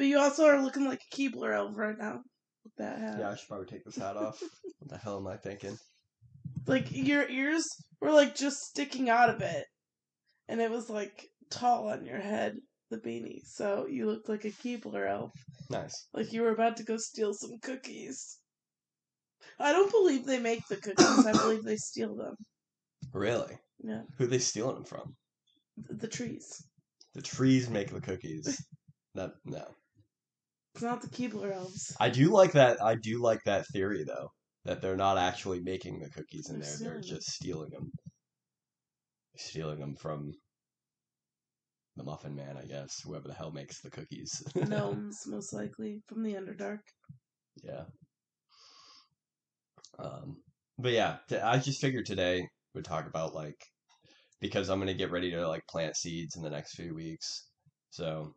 But you also are looking like a Keebler elf right now with that hat. Yeah, I should probably take this hat off. What the hell am I thinking? Like, your ears were, like, just sticking out of it. And it was, like, tall on your head, the beanie. So you looked like a Keebler elf. Nice. Like you were about to go steal some cookies. I don't believe they make the cookies. I believe they steal them. Really? Yeah. Who are they stealing them from? The trees. The trees make the cookies. No. It's not the Keebler elves. I do like that theory, though. That they're not actually making the cookies in there. They're just stealing them. Stealing them from the Muffin Man, I guess. Whoever the hell makes the cookies. Gnomes, most likely. From the Underdark. Yeah. But yeah, I just figured today we'd talk about, like, because I'm going to get ready to, like, plant seeds in the next few weeks. So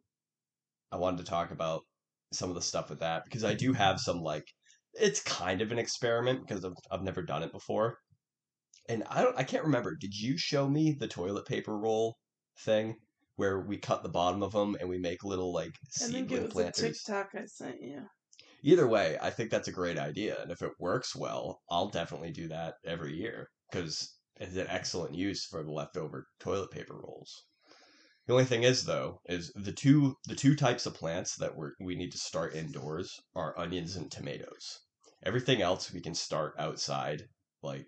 I wanted to talk about some of the stuff with that because I do have some, like, it's kind of an experiment because I've never done it before. And I can't remember. Did you show me the toilet paper roll thing where we cut the bottom of them and we make little, like, seedling planters? I think it was a TikTok I sent you. Either way, I think that's a great idea. And if it works well, I'll definitely do that every year because it's an excellent use for the leftover toilet paper rolls. The only thing is, though, is the two types of plants that we need to start indoors are onions and tomatoes. Everything else we can start outside, like,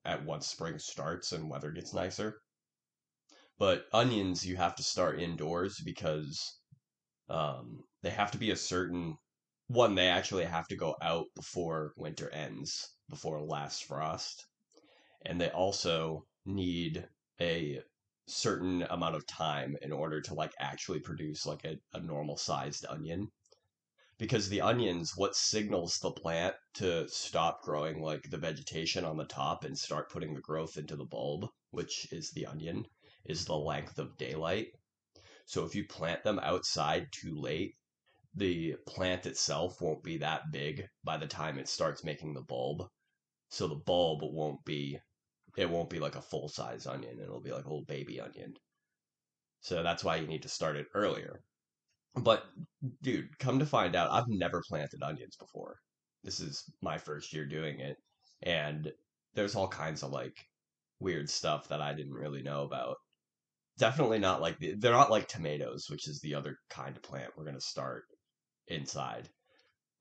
at once spring starts and weather gets nicer. But onions, you have to start indoors because they have to be a certain one. They actually have to go out before winter ends, before last frost. And they also need a certain amount of time in order to, like, actually produce, like, a normal sized onion. Because the onions, what signals the plant to stop growing, like, the vegetation on the top and start putting the growth into the bulb, which is the onion, is the length of daylight. So if you plant them outside too late, the plant itself won't be that big by the time it starts making the bulb. So the bulb won't be like a full-size onion. It'll be like a little baby onion. So that's why you need to start it earlier. But, dude, come to find out, I've never planted onions before. This is my first year doing it. And there's all kinds of, like, weird stuff that I didn't really know about. Definitely not like, they're not like tomatoes, which is the other kind of plant we're going to start inside.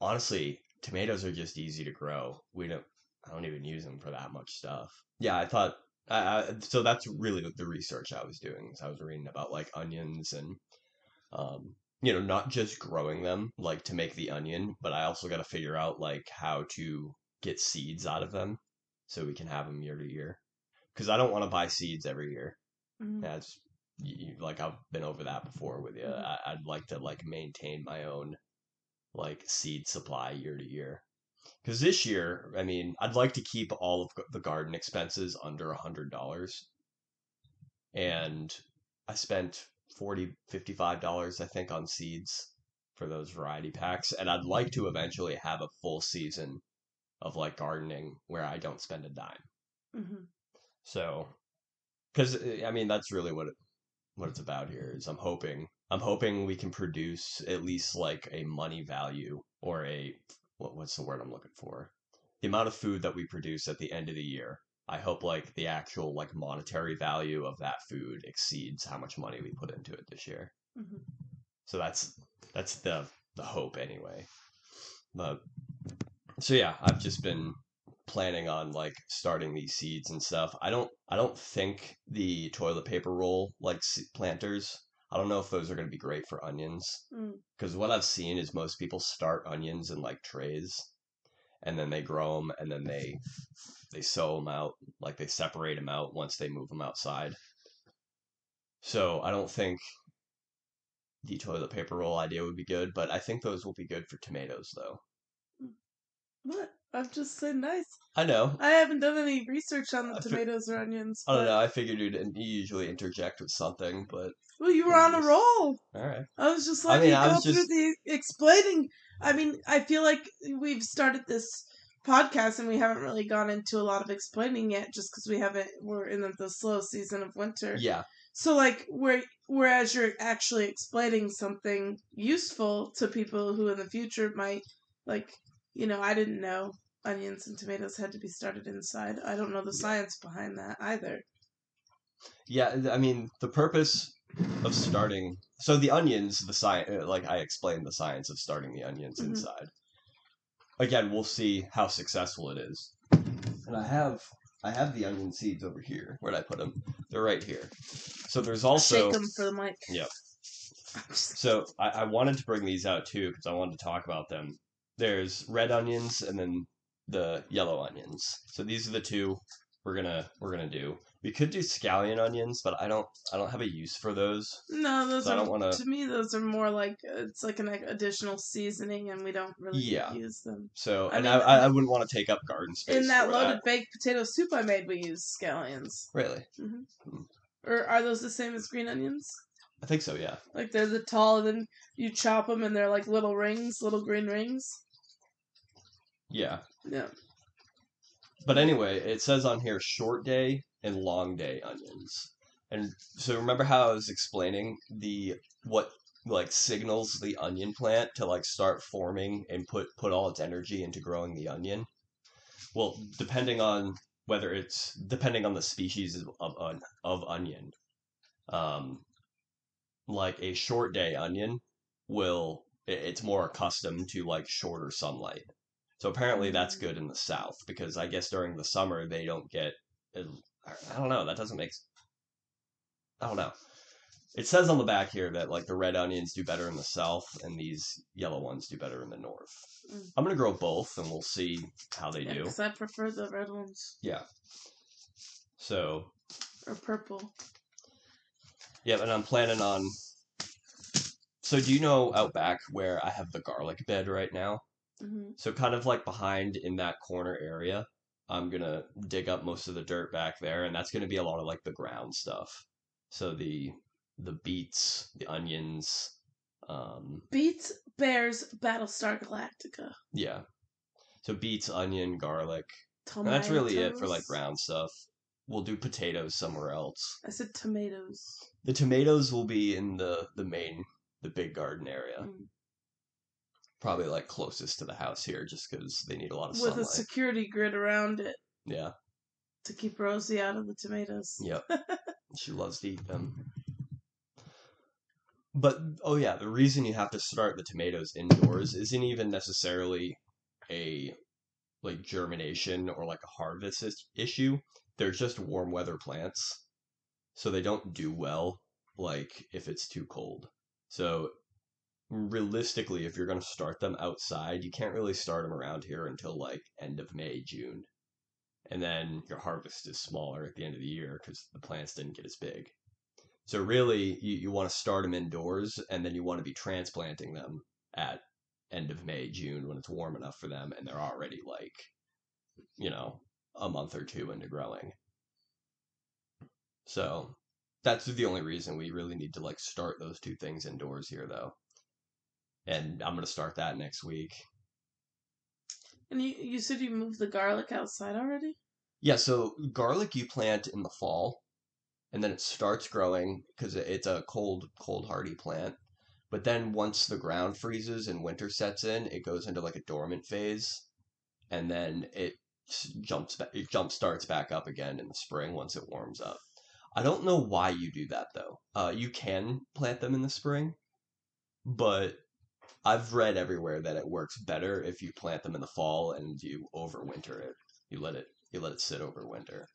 Honestly, tomatoes are just easy to grow. I don't even use them for that much stuff. Yeah, I thought, so that's really the research I was doing. I was reading about, like, onions and, not just growing them, like, to make the onion, but I also got to figure out, like, how to get seeds out of them so we can have them year to year. Because I don't want to buy seeds every year. Mm-hmm. That's, like, I've been over that before with you. Mm-hmm. I'd like to, like, maintain my own, like, seed supply year to year. Because this year, I mean, I'd like to keep all of the garden expenses under $100. And I spent $40, $55, I think, on seeds for those variety packs. And I'd like to eventually have a full season of, like, gardening where I don't spend a dime. Mm-hmm. So, because, I mean, that's really what it's about here is I'm hoping we can produce at least, like, a money value or what's the word I'm looking for? The amount of food that we produce at the end of the year. I hope, like, the actual, like, monetary value of that food exceeds how much money we put into it this year. Mm-hmm. So that's the hope anyway. But so yeah, I've just been planning on, like, starting these seeds and stuff. I don't think the toilet paper roll, like, planters, I don't know if those are going to be great for onions. Because what I've seen is most people start onions in, like, trays, and then they grow them, and then they sow them out, like, they separate them out once they move them outside. So I don't think the toilet paper roll idea would be good, but I think those will be good for tomatoes, though. What? I've just said nice. I know. I haven't done any research on the tomatoes or onions. I don't know. I figured you usually interject with something, but... Well, you were on a roll. All right. I was just letting you go through the explaining. I mean, I feel like we've started this podcast and we haven't really gone into a lot of explaining yet just because we're in the slow season of winter. Yeah. So, like, whereas you're actually explaining something useful to people who in the future might, like, I didn't know onions and tomatoes had to be started inside. I don't know the science behind that either. Yeah, I mean, the purpose of starting... So the onions, the science, like I explained the science of starting the onions inside. Again, we'll see how successful it is. And I have the onion seeds over here. Where'd I put them? They're right here. So there's also... Shake them for the mic. Yep. So I wanted to bring these out too because I wanted to talk about them. There's red onions and then the yellow onions. So these are the two we're gonna do. We could do scallion onions, but I don't have a use for those. No, those so are, I don't wanna... to me, those are more like, it's like an additional seasoning, and we don't really use them. So, I wouldn't want to take up garden space. In that loaded baked potato soup I made, we used scallions. Really? Or are those the same as green onions? I think so, yeah. Like they're the tall, and then you chop them, and they're like little rings, little green rings. Yeah. Yeah. But anyway, it says on here short day and long day onions. And so remember how I was explaining what like signals the onion plant to like start forming and put all its energy into growing the onion? Well, depending on the species of onion, like a short day onion it's more accustomed to like shorter sunlight. So apparently that's good in the South because I guess during the summer they don't get... I don't know. That doesn't make... I don't know. It says on the back here that like the red onions do better in the South and these yellow ones do better in the North. I'm going to grow both and we'll see how they do. Because I prefer the red ones. Yeah. So... Or purple. Yeah, and I'm planning on... So do you know out back where I have the garlic bed right now? So kind of like behind in that corner area, I'm going to dig up most of the dirt back there, and that's going to be a lot of like the ground stuff. So the beets, the onions. Beets, bears, Battlestar Galactica. Yeah. So beets, onion, garlic. Tomatoes. And that's really it for like ground stuff. We'll do potatoes somewhere else. I said tomatoes. The tomatoes will be in the big garden area. Probably like closest to the house here just because they need a lot of sunlight. With a security grid around it. Yeah. To keep Rosie out of the tomatoes. Yep. She loves to eat them. But, oh yeah, the reason you have to start the tomatoes indoors isn't even necessarily a like germination or like a harvest issue. They're just warm weather plants. So they don't do well like if it's too cold. So realistically, if you're going to start them outside, you can't really start them around here until like end of May, June. And then your harvest is smaller at the end of the year because the plants didn't get as big. So really, you want to start them indoors, and then you want to be transplanting them at end of May, June when it's warm enough for them, and they're already like, a month or two into growing. So that's the only reason we really need to like start those two things indoors here, though. And I'm going to start that next week. And you said you moved the garlic outside already? Yeah, so garlic you plant in the fall, and then it starts growing because it's a cold hardy plant. But then once the ground freezes and winter sets in, it goes into like a dormant phase, and then it jump starts back up again in the spring once it warms up. I don't know why you do that though. You can plant them in the spring, but I've read everywhere that it works better if you plant them in the fall and you overwinter it. You let it sit over winter.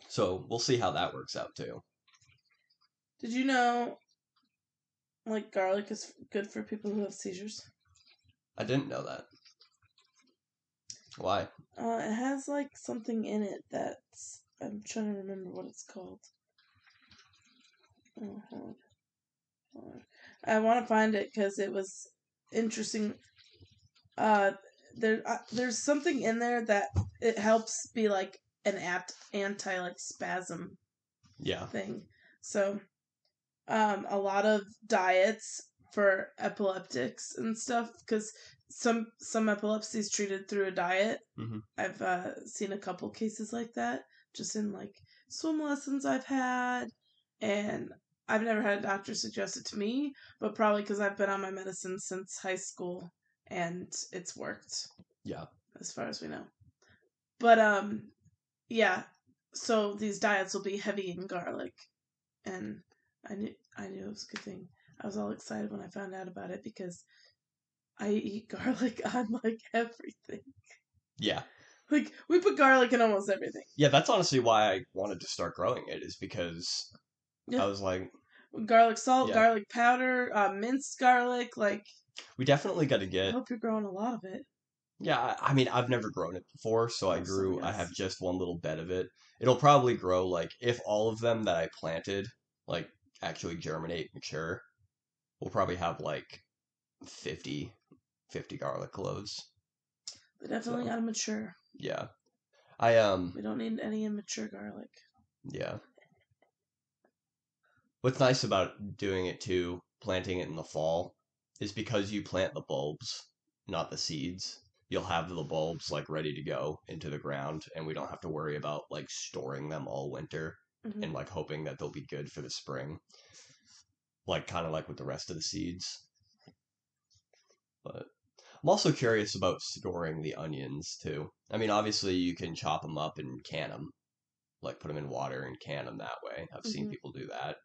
So we'll see how that works out too. Did you know, like, garlic is good for people who have seizures? I didn't know that. Why? It has like something in it that's... I'm trying to remember what it's called. Oh, hold on. I want to find it because it was interesting. There's something in there that it helps be like an anti like spasm thing. So a lot of diets for epileptics and stuff, because some epilepsy is treated through a diet. I've seen a couple cases like that just in like swim lessons I've had, and I've never had a doctor suggest it to me, but probably because I've been on my medicine since high school and it's worked. Yeah. As far as we know. But, yeah. So these diets will be heavy in garlic. And I knew it was a good thing. I was all excited when I found out about it because I eat garlic on, like, everything. Yeah. Like, we put garlic in almost everything. Yeah, that's honestly why I wanted to start growing it, is because I was like... Garlic salt, garlic powder, minced garlic, like... We definitely got to get... I hope you're growing a lot of it. Yeah, I mean, I've never grown it before, so I have just one little bed of it. It'll probably grow, like, if all of them that I planted, like, actually germinate, mature, we'll probably have, like, 50 garlic cloves. They definitely gotta mature. Yeah. We don't need any immature garlic. Yeah. What's nice about doing it too, planting it in the fall, is because you plant the bulbs, not the seeds. You'll have the bulbs like ready to go into the ground, and we don't have to worry about like storing them all winter and like hoping that they'll be good for the spring. Like kind of like with the rest of the seeds. But I'm also curious about storing the onions too. I mean, obviously you can chop them up and can them, like put them in water and can them that way. I've seen people do that.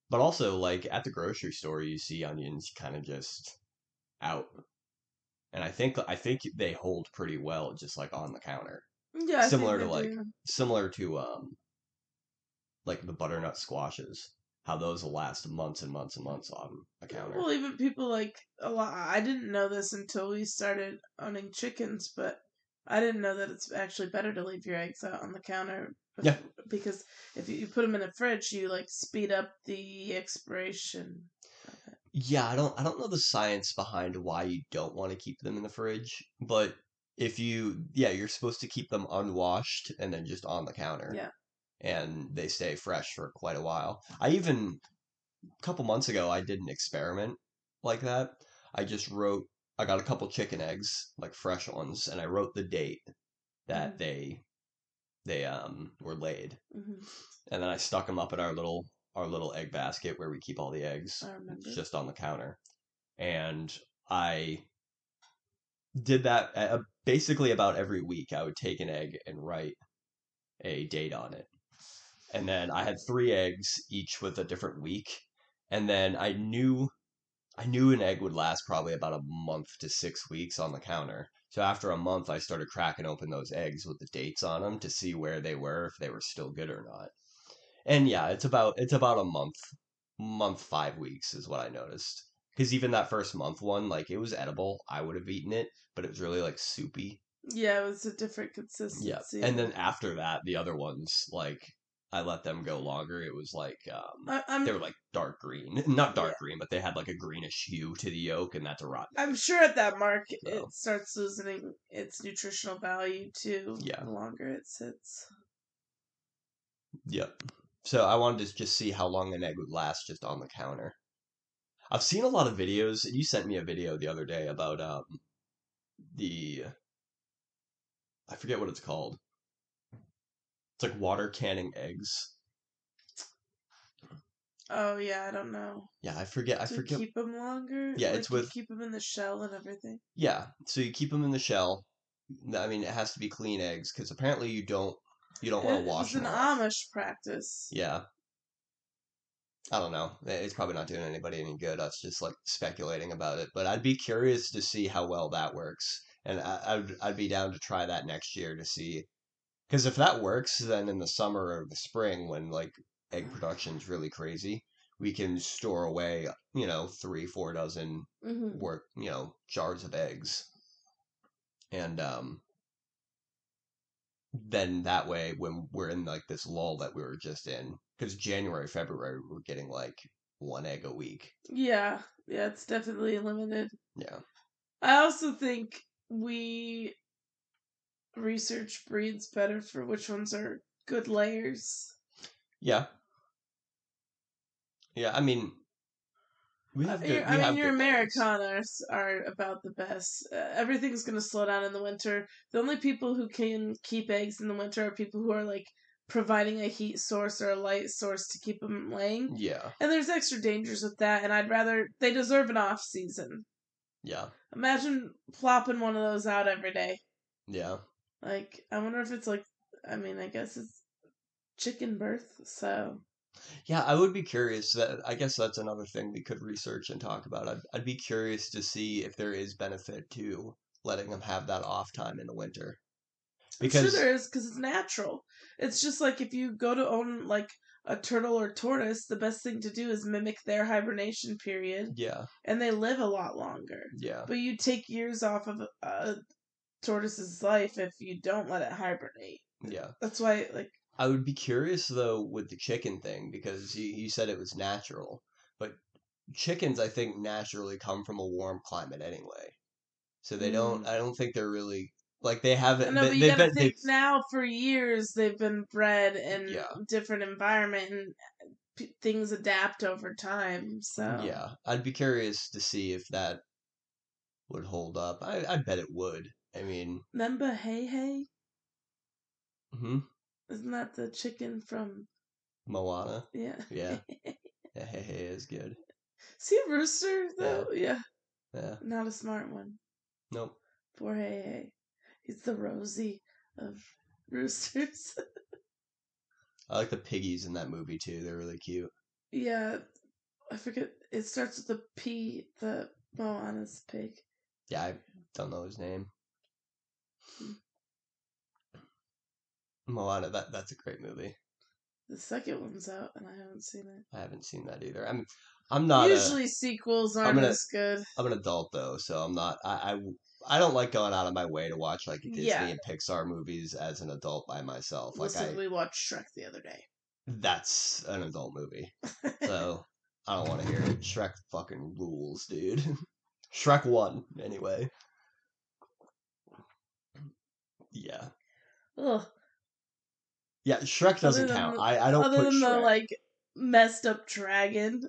But also, like at the grocery store, you see onions kind of just out. And I think they hold pretty well, just like on the counter. Yeah, similar to like the butternut squashes, how those will last months and months and months on a counter. Well, even people like a lot. I didn't know this until we started owning chickens, but I didn't know that it's actually better to leave your eggs out on the counter. Yeah. Because if you put them in a fridge, you like speed up the expiration. Yeah, I don't know the science behind why you don't want to keep them in the fridge, but if you're supposed to keep them unwashed and then just on the counter. Yeah. And they stay fresh for quite a while. A couple months ago, I did an experiment like that. I got a couple chicken eggs, like fresh ones, and I wrote the date that they were laid. And then I stuck them up in our little egg basket where we keep all the eggs. I remember. Just on the counter. And I did that basically about every week. I would take an egg and write a date on it. And then I had 3 eggs, each with a different week. And then I knew an egg would last probably about a month to 6 weeks on the counter. So after a month, I started cracking open those eggs with the dates on them to see where they were, if they were still good or not. And yeah, it's about a month 5 weeks is what I noticed. Because even that first month one, like it was edible. I would have eaten it, but it was really like soupy. Yeah, it was a different consistency. Yeah, and then after that, the other ones like. I let them go longer. It was like they were like dark green, not dark green, but they had like a greenish hue to the yolk, and that's a rotten. I'm sure at that mark it starts losing its nutritional value too. Yeah, the longer it sits. Yep. So I wanted to just see how long an egg would last just on the counter. I've seen a lot of videos. You sent me a video the other day about I forget what it's called. It's like water canning eggs. Oh yeah, I don't know. Yeah, I forget. Keep them longer. Yeah, it's with keep them in the shell and everything. Yeah, so you keep them in the shell. I mean, it has to be clean eggs because apparently you don't want to wash them. It's an Amish practice. Yeah. I don't know. It's probably not doing anybody any good. Us just like speculating about it, but I'd be curious to see how well that works, and I'd be down to try that next year to see. Because if that works, then in the summer or the spring, when like egg production's really crazy, we can store away, 3-4 dozen jars of eggs, and then that way, when we're in like this lull that we were just in, because January, February, we're getting like 1 egg a week. Yeah, it's definitely limited. Yeah, I also think we research breeds better for which ones are good layers. Yeah. I mean, your Americanas are about the best. Everything's going to slow down in the winter. The only people who can keep eggs in the winter are people who are like providing a heat source or a light source to keep them laying. Yeah. And there's extra dangers with that, and they deserve an off season. Yeah. Imagine plopping one of those out every day. Yeah. Like, I wonder if it's like, I mean, I guess it's chicken birth, so. Yeah, I would be curious. I guess that's another thing we could research and talk about. I'd be curious to see if there is benefit to letting them have that off time in the winter. Because I'm sure there is, because it's natural. It's just like if you go to own like a turtle or tortoise, the best thing to do is mimic their hibernation period. Yeah. And they live a lot longer. Yeah. But you take years off of a tortoise's life if you don't let it hibernate. Yeah. That's why, like... I would be curious, though, with the chicken thing, because you said it was natural. But chickens, I think, naturally come from a warm climate anyway. So they don't... I don't think they're really... Like, they haven't... No, but you gotta think now, for years, they've been bred in different environment, and things adapt over time, so... Yeah, I'd be curious to see if that would hold up. I bet it would. I mean... Remember Hey Hey? Hmm? Isn't that the chicken from... Moana? Yeah. Yeah. Yeah, Hey Hey is good. Is he a rooster, though? Yeah. Yeah. Not a smart one. Nope. Poor Hey Hey. He's the Rosie of roosters. I like the piggies in that movie, too. They're really cute. Yeah. I forget. It starts with the P, the Moana's pig. Yeah, I don't know his name. Moana, that's a great movie. The second one's out, and I haven't seen it. I haven't seen that either. I'm not. Usually sequels aren't as good. I'm an adult though, so I'm not. I don't like going out of my way to watch like Disney and Pixar movies as an adult by myself. Listen, we watched Shrek the other day. That's an adult movie, so I don't want to hear it. Shrek fucking rules, dude. Shrek 1, anyway. Yeah. Ugh. Yeah, Shrek doesn't count. I don't put Shrek. The like messed up dragon.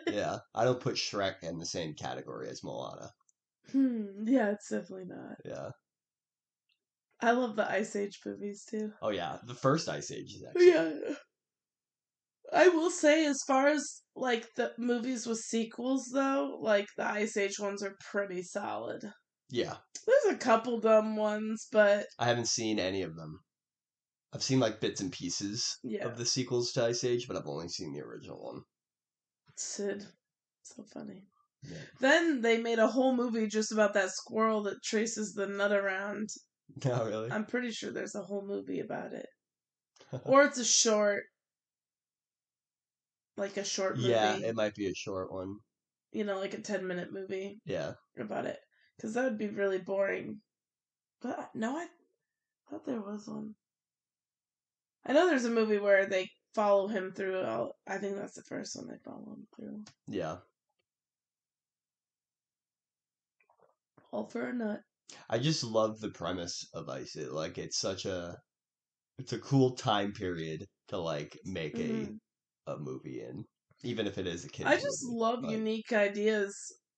Yeah, I don't put Shrek in the same category as Moana. Yeah, it's definitely not. Yeah. I love the Ice Age movies too. Oh yeah, the first Ice Age is actually. Yeah. I will say, as far as like the movies with sequels though, like the Ice Age ones are pretty solid. Yeah. There's a couple dumb ones, but I haven't seen any of them. I've seen like bits and pieces of the sequels to Ice Age, but I've only seen the original one. Sid. So funny. Yeah. Then they made a whole movie just about that squirrel that traces the nut around. Oh, really? I'm pretty sure there's a whole movie about it. Or it's a short. Like a short movie. Yeah, it might be a short one. You know, like a 10-minute movie. Yeah. About it. Because that would be really boring. But no, I thought there was one. I know there's a movie where they follow him through. I think that's the first one they follow him through. Yeah. All for a nut. I just love the premise of Ice Age. Like, it's a cool time period to like make a movie in, even if it is a kid's I just movie, love unique ideas.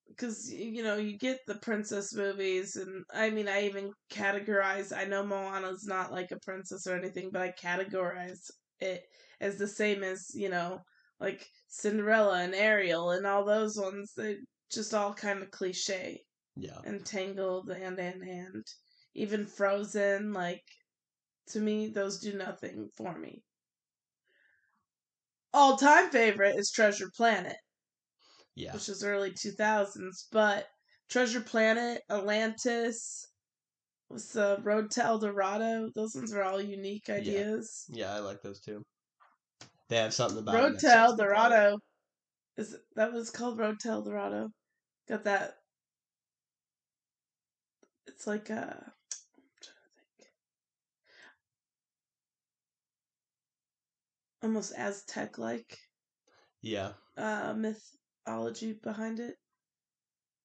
Because, you know, you get the princess movies, and I mean, I even categorize, I know Moana's not like a princess or anything, but I categorize it as the same as, you know, like Cinderella and Ariel and all those ones. They just all kind of cliche. Yeah. And Tangled and. Even Frozen, like, to me, those do nothing for me. All-time favorite is Treasure Planet. Yeah. Which was early 2000s, but Treasure Planet, Atlantis, was Road to El Dorado. Those ones are all unique ideas. Yeah, I like those too. They have something about Road to El Dorado. That was called Road to El Dorado. Got that. It's like I'm trying to think. Almost Aztec-like. Yeah. Mythology behind it.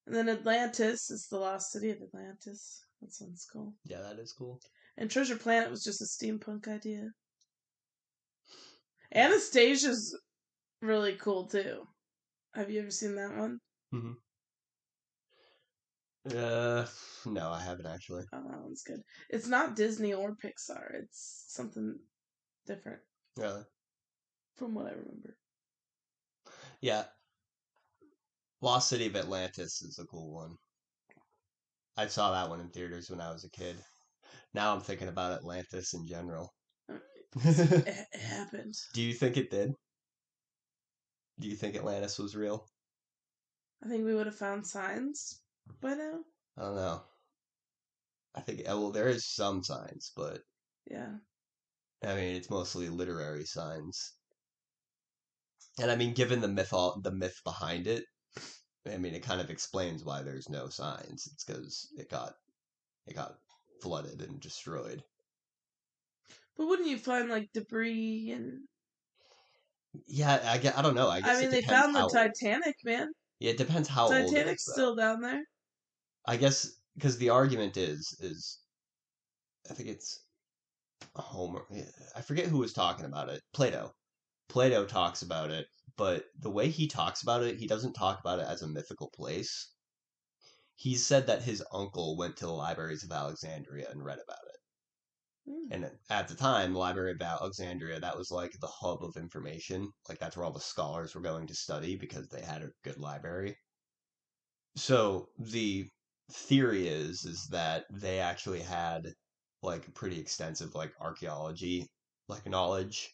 And then Atlantis is the lost city of Atlantis. That sounds cool. Yeah, that is cool. And Treasure Planet was just a steampunk idea. Anastasia's really cool too. Have you ever seen that one? Mm-hmm. No, I haven't actually. Oh, that one's good. It's not Disney or Pixar. It's something different. Really? From what I remember. Yeah. Lost City of Atlantis is a cool one. I saw that one in theaters when I was a kid. Now I'm thinking about Atlantis in general. It happened. Do you think it did? Do you think Atlantis was real? I think we would have found signs by now. I don't know. I think, well, there is some signs, but... Yeah. I mean, it's mostly literary signs. And I mean, given the myth behind it, I mean, it kind of explains why there's no signs. It's because it got flooded and destroyed. But wouldn't you find like debris and? Yeah, I don't know. I guess they found the Titanic, man. Yeah, it depends how old it is. Titanic's still down there. I guess because the argument is I think it's Homer. I forget who was talking about it. Plato. Plato talks about it, but the way he talks about it, he doesn't talk about it as a mythical place. He said that his uncle went to the libraries of Alexandria and read about it. Mm. And at the time, the Library of Alexandria, that was like the hub of information. Like that's where all the scholars were going to study because they had a good library. So the theory is that they actually had like pretty extensive like archaeology like knowledge.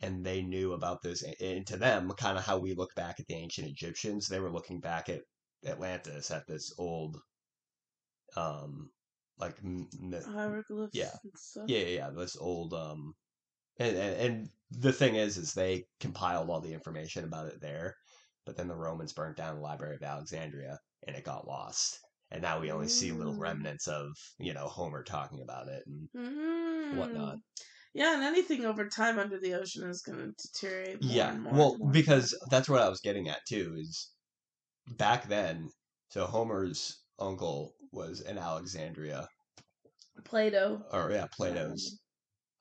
And they knew about this, and to them, kind of how we look back at the ancient Egyptians, they were looking back at Atlantis, at this old, like hieroglyphs. Yeah, and stuff. Yeah. This old, and the thing is they compiled all the information about it there, but then the Romans burnt down the Library of Alexandria, and it got lost, and now we only see little remnants of Homer talking about it and whatnot. Yeah, and anything over time under the ocean is going to deteriorate more and more. Well, because that's what I was getting at, too, is back then, so Homer's uncle was in Alexandria. Plato. Or, yeah, Plato's.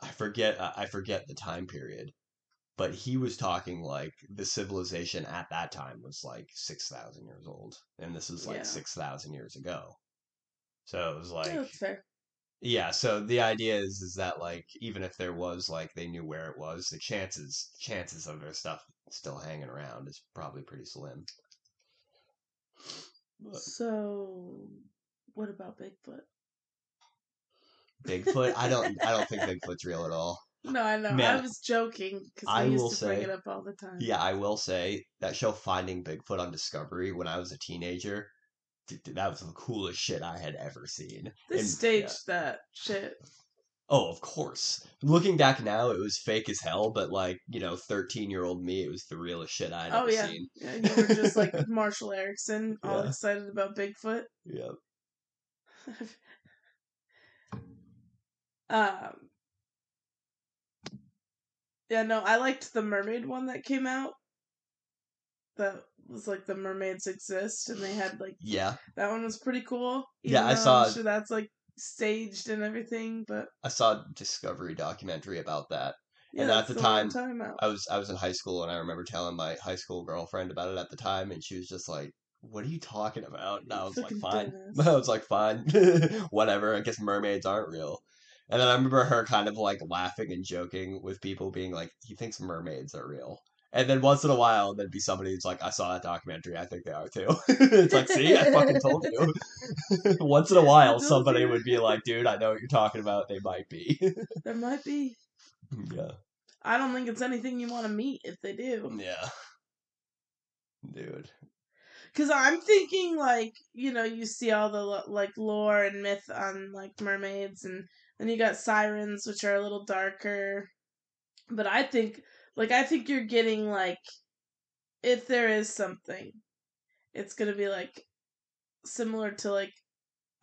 I forget the time period, but he was talking, like, the civilization at that time was, like, 6,000 years old, and this is, like, 6,000 years ago. So it was, like... Yeah, that's fair. Yeah, so the idea is that like even if there was like they knew where it was, the chances of their stuff still hanging around is probably pretty slim. But. So, what about Bigfoot? Bigfoot? I don't think Bigfoot's real at all. No, I know. Man, I was joking because I used to bring it up all the time. Yeah, I will say that show Finding Bigfoot on Discovery when I was a teenager. That was the coolest shit I had ever seen. They staged that shit. Oh, of course. Looking back now, it was fake as hell, but 13-year-old me, it was the realest shit I'd ever seen. Yeah, you were just like Marshall Erickson, all excited about Bigfoot. Yep. Yeah, no, I liked the mermaid one that came out. That was like the mermaids exist, and they had that one was pretty cool. I saw. I'm sure that's like staged and everything, but I saw a Discovery documentary about that. Yeah, and at the time, I was in high school, and I remember telling my high school girlfriend about it at the time, and she was just like, "What are you talking about?" And I was like, "Fine." I was like, "Fine, whatever. I guess mermaids aren't real." And then I remember her kind of like laughing and joking with people, being like, "He thinks mermaids are real." And then once in a while, there'd be somebody who's like, "I saw that documentary. I think they are too." It's like, see, I fucking told you. Once in a while, somebody would be like, "Dude, I know what you're talking about. They might be." There might be. Yeah. I don't think it's anything you want to meet if they do. Yeah. Dude. Because I'm thinking, you see all the, lore and myth on, mermaids, and then you got sirens, which are a little darker. But I think you're getting, if there is something, it's gonna be, similar to,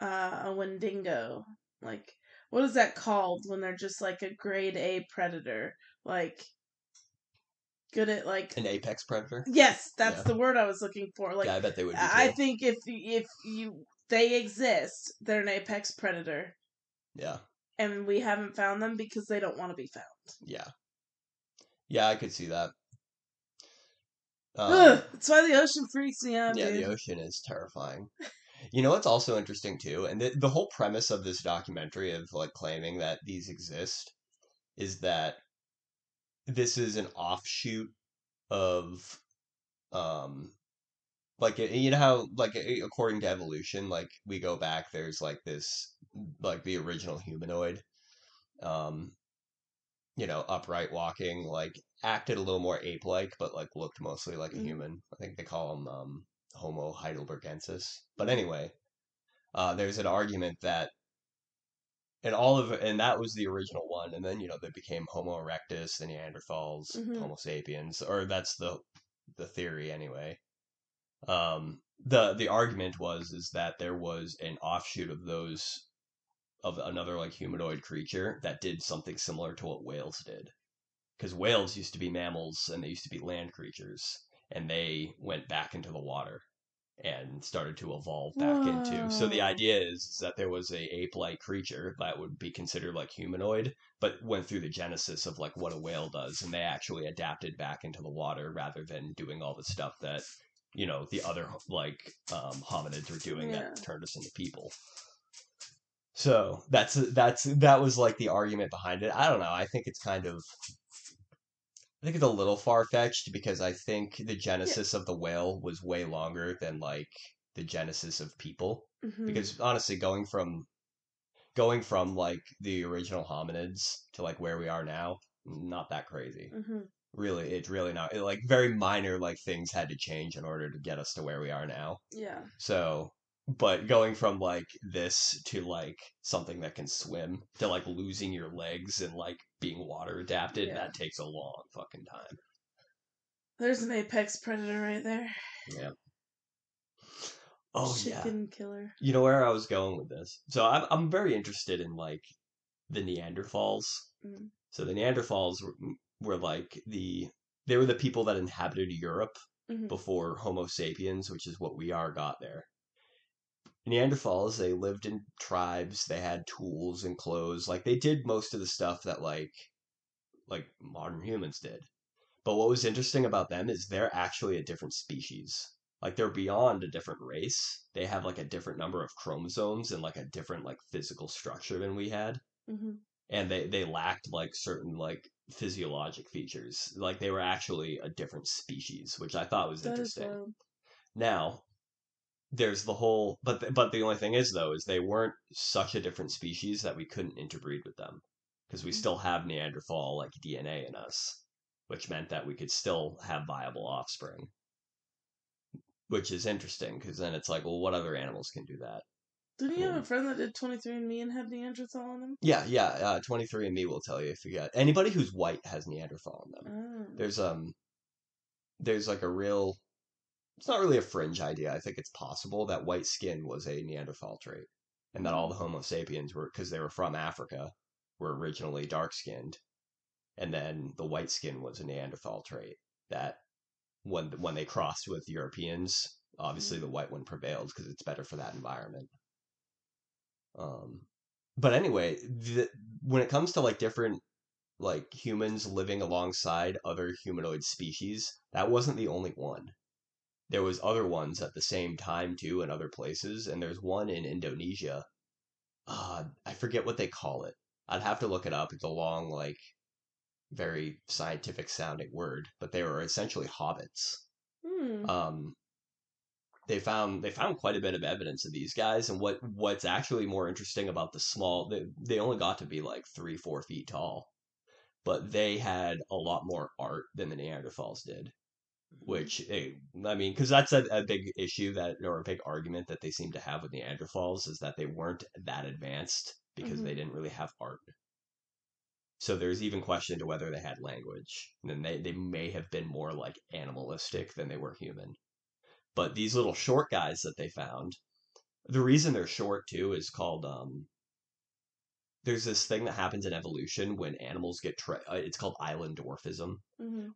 a Wendigo. What is that called when they're just, a grade A predator? Good at, An apex predator? Yes, that's the word I was looking for. Yeah, I bet they would be, too. I think if they exist, they're an apex predator. Yeah. And we haven't found them because they don't want to be found. Yeah. Yeah, I could see that. That's why the ocean freaks me out, dude. The ocean is terrifying. You know what's also interesting, too? And the whole premise of this documentary of, claiming that these exist is that this is an offshoot of like you know how like according to evolution, like we go back, there's like this like the original humanoid, um upright walking, like acted a little more ape-like, but like looked mostly like a human. I think they call him Homo heidelbergensis. But anyway, there's an argument that and that was the original one, and then they became Homo erectus, the Neanderthals, Homo sapiens, or that's the theory anyway. The argument is that there was an offshoot of those of another like humanoid creature that did something similar to what whales did, because whales used to be mammals and they used to be land creatures, and they went back into the water and started to evolve back into. So the idea is that there was a ape-like creature that would be considered like humanoid, but went through the genesis of like what a whale does, and they actually adapted back into the water rather than doing all the stuff that the other like hominids were doing that turned us into people. So that was like the argument behind it. I don't know. I think it's a little far-fetched, because I think the genesis of the whale was way longer than like the genesis of people. Because honestly, going from like the original hominids to like where we are now, not that crazy. Really, it's really not. Like very minor like things had to change in order to get us to where we are now. Yeah. So, but going from like this to like something that can swim to like losing your legs and like being water adapted, that takes a long fucking time. There's an apex predator right there. Yeah. Oh, Chicken killer. You know where I was going with this? So I'm very interested in like the Neanderthals. So the Neanderthals were like they were the people that inhabited Europe before Homo sapiens, which is what we are, got there. Neanderthals, they lived in tribes, they had tools and clothes, like they did most of the stuff that like modern humans did. But what was interesting about them is they're actually a different species. Like they're beyond a different race. They have like a different number of chromosomes and like a different like physical structure than we had. And they lacked like certain like physiologic features. Like they were actually a different species, which I thought was interesting. Now, there's the whole but the only thing is though is they weren't such a different species that we couldn't interbreed with them, because we still have Neanderthal like DNA in us, which meant that we could still have viable offspring, which is interesting, because then it's like, well, what other animals can do that? Didn't you have a friend that did 23andMe and had Neanderthal in them? Yeah. 23andMe will tell you if you got anybody who's white has Neanderthal in them. There's like a real, it's not really a fringe idea. I think it's possible that white skin was a Neanderthal trait, and that all the Homo sapiens were, because they were from Africa, were originally dark skinned, and then the white skin was a Neanderthal trait that when they crossed with Europeans, obviously the white one prevailed because it's better for that environment. But anyway, when it comes to like different like humans living alongside other humanoid species, that wasn't the only one. There was other ones at the same time too in other places, and there's one in Indonesia. I forget what they call it. I'd have to look it up. It's a long, like, very scientific sounding word, but they were essentially hobbits. They found quite a bit of evidence of these guys, and what's actually more interesting about the small, they only got to be like 3-4 feet tall, but they had a lot more art than the Neanderthals did. Which, I mean, because that's a big issue or a big argument that they seem to have with Neanderthals, is that they weren't that advanced because they didn't really have art. So there's even question to whether they had language. And then they may have been more like animalistic than they were human. But these little short guys that they found, the reason they're short too is called, there's this thing that happens in evolution when animals get it's called island dwarfism.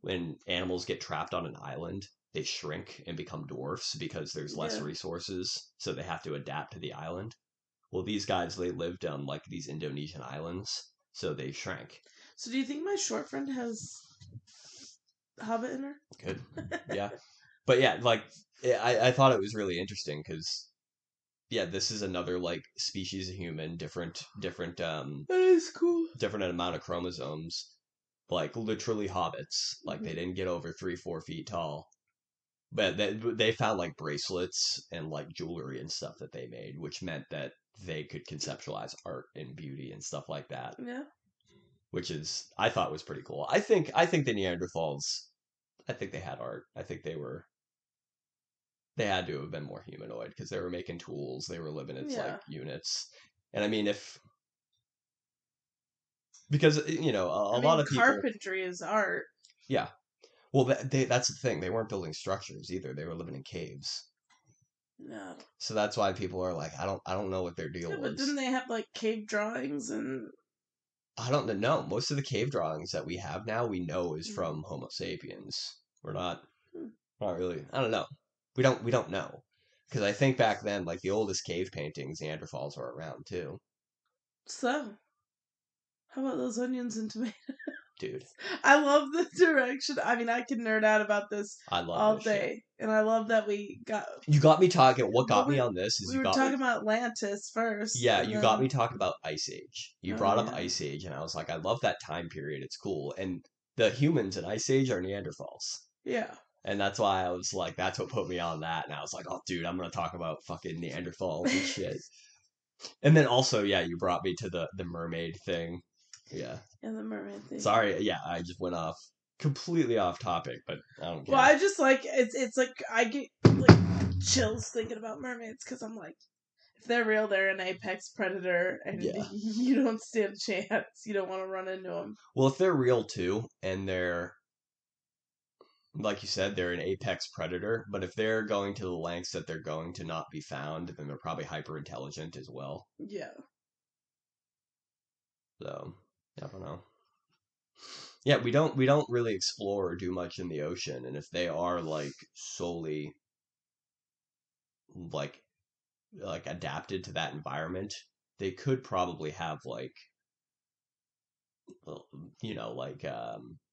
When animals get trapped on an island, they shrink and become dwarfs because there's less resources, so they have to adapt to the island. Well, these guys, they lived on like these Indonesian islands, so they shrank. So do you think my short friend has Hobbit in her? Good. Yeah. But yeah, like I thought it was really interesting because this is another like species of human, different that is cool. Different amount of chromosomes. like literally hobbits. Like they didn't get over 3-4 feet tall. But they found like bracelets and like jewelry and stuff that they made, which meant that they could conceptualize art and beauty and stuff like that. Yeah. Which is I thought was pretty cool. I think the Neanderthals, I think they had art. I think they had to have been more humanoid because they were making tools, they were living in like units. And I mean because a lot of people, carpentry is art. Yeah. Well, that's the thing. They weren't building structures either. They were living in caves. No. So that's why people are like, I don't know what their deal was. But didn't they have like cave drawings and? I don't know. Most of the cave drawings that we have now, we know is from Homo sapiens. We're not really. I don't know. We don't know because I think back then, like the oldest cave paintings, Neanderthals were around too. So, how about those onions and tomatoes? Dude, I love the direction. I mean, I can nerd out about this all day, shit. And I love that You got me talking. What got me on this is we were talking about Atlantis first. Yeah, you got me talking about Ice Age. You brought up yeah. Ice Age, and I was like, I love that time period. It's cool. And the humans in Ice Age are Neanderthals. Yeah. And that's why I was like, that's what put me on that. And I was like, oh, dude, I'm gonna talk about fucking Neanderthals and shit. And then also, yeah, you brought me to the mermaid thing. Yeah. And the mermaid thing. Sorry, yeah, I just went off completely off topic, but I don't care. Well, I just like it's like I get like chills thinking about mermaids because I'm like, if they're real, they're an apex predator, and you don't stand a chance. You don't want to run into them. Well, if they're real too, and they're like you said, they're an apex predator, but if they're going to the lengths that they're going to not be found, then they're probably hyper intelligent as well. Yeah. So, I don't know. Yeah, we don't really explore or do much in the ocean, and if they are like solely like adapted to that environment, they could probably have like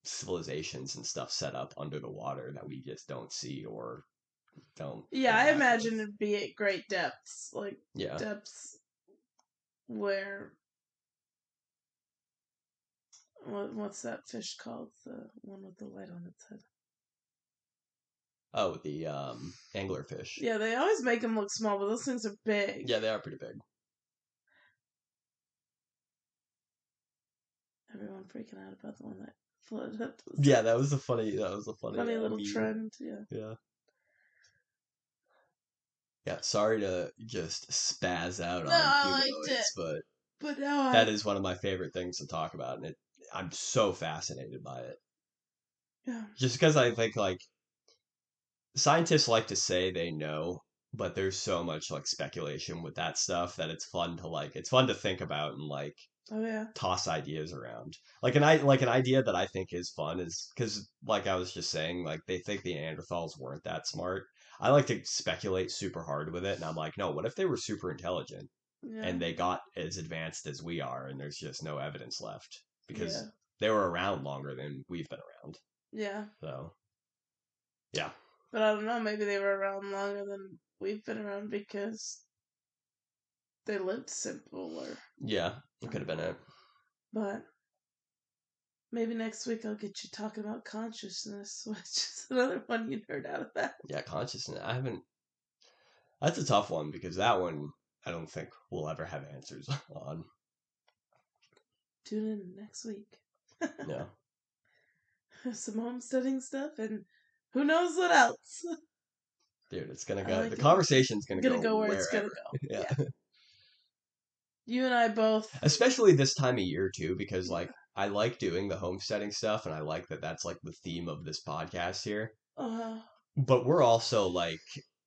civilizations and stuff set up under the water that we just don't see or don't. Yeah, I imagine it'd be at great depths, like depths where what's that fish called? The one with the light on its head. Oh, the anglerfish. Yeah, they always make them look small, but those things are big. Yeah, they are pretty big. Everyone freaking out about the one that floated up. Yeah, that was a funny little trend. Yeah. Yeah, sorry to just spaz out on humanoids, but no, that is one of my favorite things to talk about, and I'm so fascinated by it. Yeah. Just because I think like scientists like to say they know, but there's so much like speculation with that stuff that it's fun to think about and like toss ideas around. Like an idea that I think is fun is because like I was just saying, like they think the Neanderthals weren't that smart. I like to speculate super hard with it, and I'm like, no, what if they were super intelligent and they got as advanced as we are, and there's just no evidence left because they were around longer than we've been around. Yeah. So, yeah. But I don't know, maybe they were around longer than we've been around because they lived simpler. Yeah, it could have been it. But maybe next week I'll get you talking about consciousness, which is another one you heard out of that. Yeah, consciousness. That's a tough one because that one I don't think we'll ever have answers on. Tune in next week. Yeah. Some homesteading stuff and who knows what else. Dude, it's gonna go. The conversation's gonna go where wherever. It's gonna go. Yeah. You and I both. Especially this time of year too, because like I like doing the homesteading stuff, and I like that that's like the theme of this podcast here. But we're also like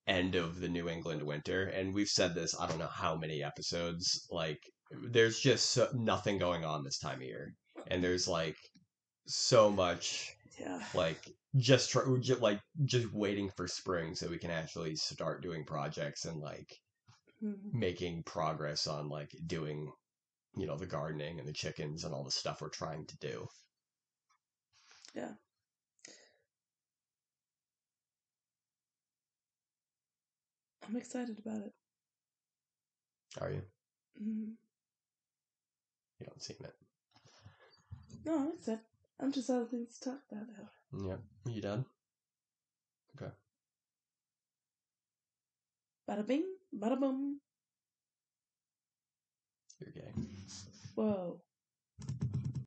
end of the New England winter, and we've said this I don't know how many episodes. Like there's just nothing going on this time of year, and there's like so much. Yeah. Like just waiting for spring so we can actually start doing projects and like making progress on like doing, the gardening and the chickens and all the stuff we're trying to do. Yeah. I'm excited about it. Are you? Mm-hmm. You don't seem it. No, I'm excited. I'm just out of things to talk about now. Yep. You done? Okay. Bada bing, bada boom. You're gay. Whoa.